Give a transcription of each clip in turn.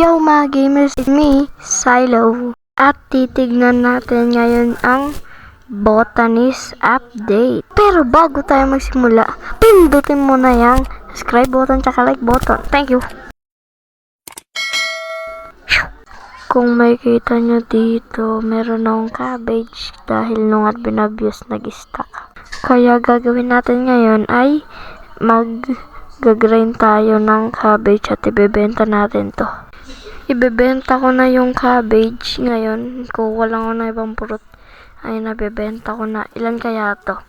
Yo mga gamers, it's me, Silo. At titignan natin ngayon ang Botanist update. Pero bago tayo magsimula, pindutin mo na yung subscribe button tsaka like button. Thank you. Kung makikita nyo dito, meron akong cabbage dahil nung at binabios nag-stack. Kaya gagawin natin ngayon ay mag-grind tayo ng cabbage at ibebenta natin to. Ibebenta ko na yung cabbage ngayon. Kuha lang ako ng ibang purot. Ay, nabebenta ko na. Ilan kaya to?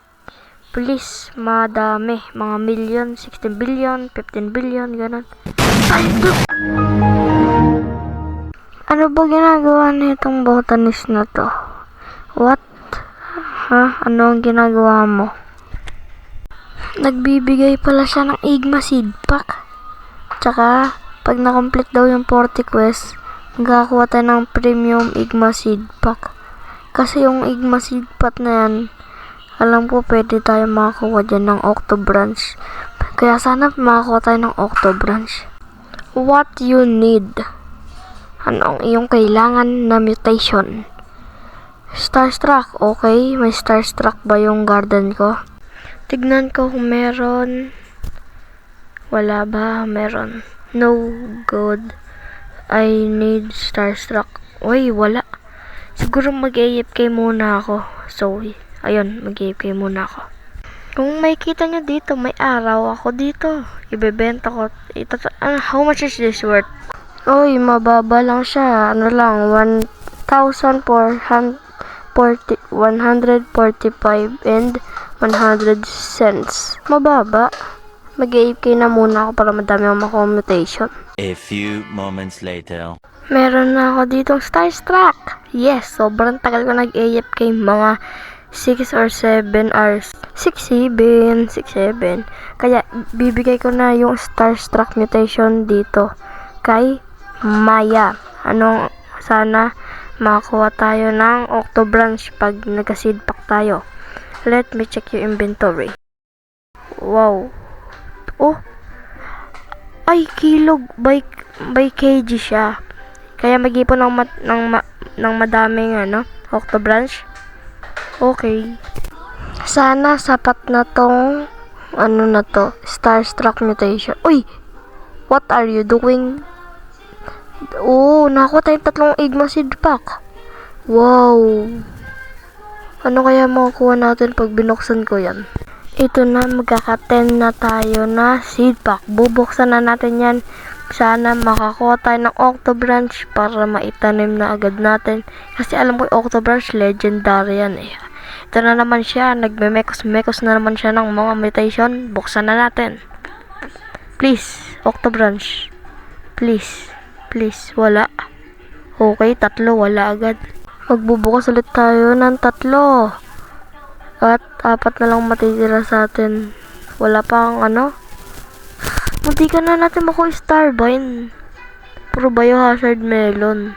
Please, madami. Mga million, 16 billion, 15 billion, ganun. Ay, ito! Ano ba ginagawa nitong botanist na to? What? Ha? Ano ang ginagawa mo? Nagbibigay pala siya ng Igma seed pack. Tsaka, pag na-complete daw yung 40 quest, magkakakuha tayo ng premium Igma seed pack. Kasi yung Igma seed pack na yan, alam ko pwede tayo makakuha dyan ng Octobranch. Kaya sana makakuha tayo ng Octobranch. What you need? Ano ang iyong kailangan na mutation? Starstruck, okay? May Starstruck ba yung garden ko? Tignan ko kung meron. Wala ba? Meron. No good. I need Starstruck. Uy, wala. Siguro mag-AFK muna ako. So, ayun, mag-AFK muna ako. Kung makikita nyo dito, may araw ako dito. Ibebenta ko. How much is this worth? Uy, mababa lang siya. Ano lang, 1,145 and 100 cents. Mababa. Mag-AFK na muna ako para madami akong makuha mutation. A few moments later. Meron na ako ditong Starstruck. Yes, sobrang tagal ko nag-AFK. Mga 6 or 7 hours. 6, 7. Kaya, bibigay ko na yung Starstruck mutation dito. Kay Maya. Sana makakuha tayo ng Octobranch pag nag-seed pack tayo. Let me check yung inventory. Wow. Oh. Ay, kilog by kg siya. Kaya mag-ipon ng madaming Octobranch. Okay. Sana sapat na tong na to, Starstruck mutation. Uy. What are you doing? Oh, nakuha tayong 3 Igma seed pack. Wow. Ano kaya makukuha natin pag binuksan ko yan? Ito na, magkaka-10 na tayo na seed pack. Bubuksan na natin yan. Sana makakuha tayo ng Octobranch para maitanim na agad natin. Kasi alam ko yung Octobranch, legendary yan eh. Ito na naman siya. Nagme-mekos na naman siya ng mga mutation. Buksan na natin. Please, Octobranch. Please. Please, wala. Okay, 3, wala agad. Magbubukas ulit tayo ng 3. At 4 na lang matitira sa atin. Wala pang Munti ka na natin makuha Starbine. Puro Biohazard Melon.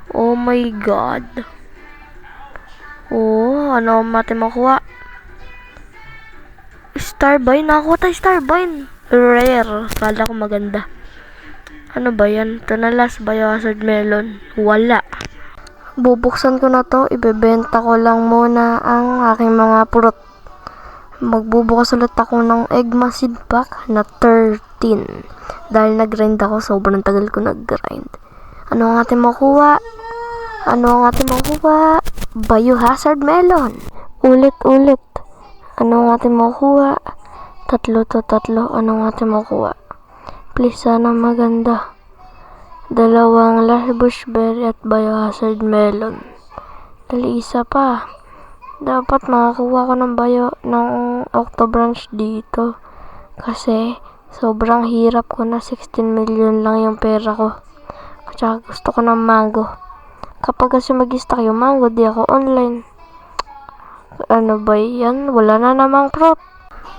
Oh my god. Oh, ano natin makuha? Starbine. Nakuha tayo Starbine. Rare. Kala ko maganda. Ano ba yan? Ito na last Biohazard Melon. Wala. Bubuksan ko na to. Ibebenta ko lang muna ang aking mga purot. Magbubukas ulit ako ng Igma seed pack na 13. Dahil nag-grind ako, sobrang tagal ko nag-grind. Ano ang ating makuha? Biohazard Melon. Ulit. Ano ang ating makuha? 3 to 3. Ano ang ating makuha? Please, sana maganda. 2 Lush Bushberry at Biohazard Melon. Dali, isa pa. Dapat makakuha ko ng Octobranch dito. Kasi, sobrang hirap ko na. 16 million lang yung pera ko. Tsaka gusto ko ng mango. Kapag kasi mag-stack yung mango, di ako online. Ano ba yan? Wala na namang fruit.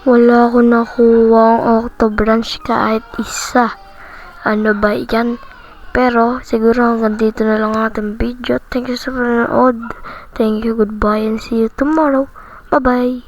Wala ko nakuha ang Octobranch kahit isa. Ano ba yan? Pero, siguro hanggang dito na lang ating video. Thank you sa panonood. Thank you, goodbye, and see you tomorrow. Bye-bye!